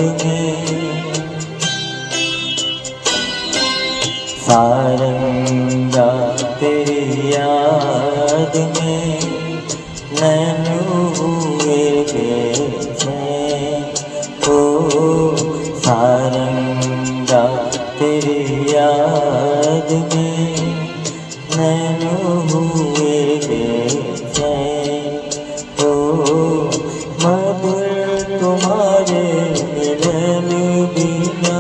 में सारंगा तेरी याद में नैन हुए बेचैन। ओ सारंगा तेरी याद में नैन हुए बेचैन। ओ मधुर तुम्हारे मिलन बिना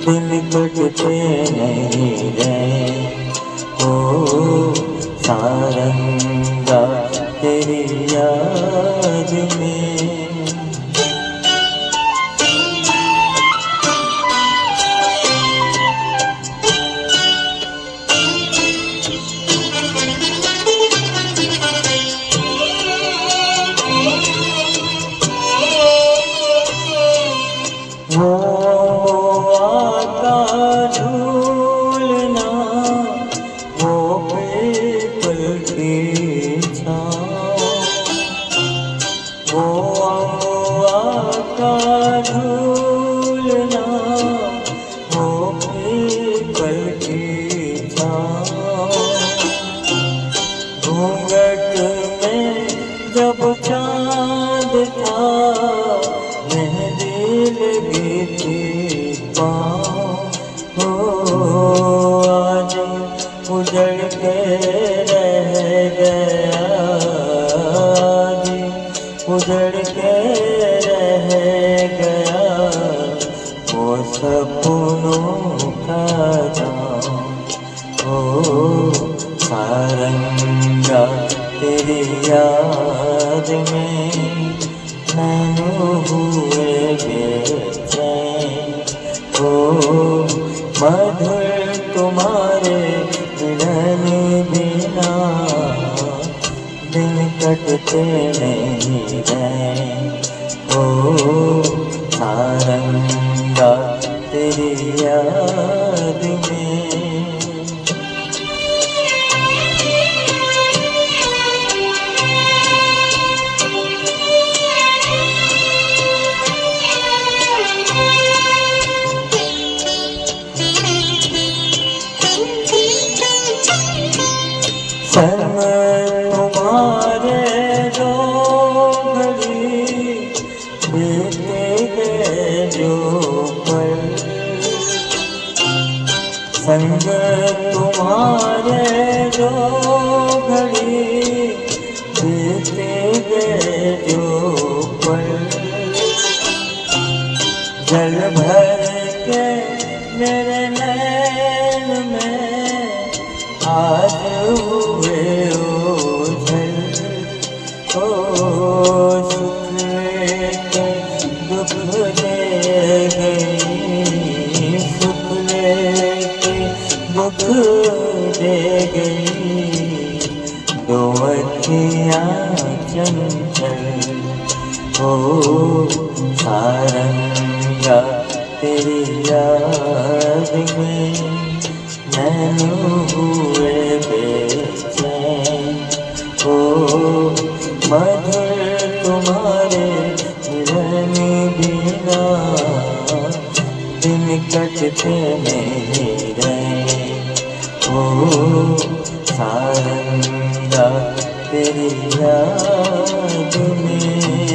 दिल कटते नहीं रहे। ओ सारंगा तेरी याद में वो आका झूलना वो पीपल की छाँव। वो आका झूलना वो पीपल की छाँव। घूंघट में जब चाँद था मेहंदी लगी थी पाँव। हो आज उजड़ के रह गया। आज उजड़ के रह गया वो सपनों का गाँव। ओ सारंगा तेरी याद में नैन हुए बेचैन। ओ मधुर तुम्हारे मिलन बिना दिन कटते नहीं रहे। ओ सारंगा तेरी याद में संग तुम्हारे जो घड़ी बीते गए जो पल। संग तुम्हारे जो घड़ी बीते गए जो पल। जल भर के मेरे नैन में आज हुए ओझल। ओ सुख लेके दुख दे गई। सुख लेके दुख दे गई दो अखियाँ चंचल। ओ सारंगा तेरी याद में नैन हुए बेचैन। ओ मधुर तुम्हारे मिलन बिना दिन कटते नहीं रहे। ओ सारंगा तेरी याद में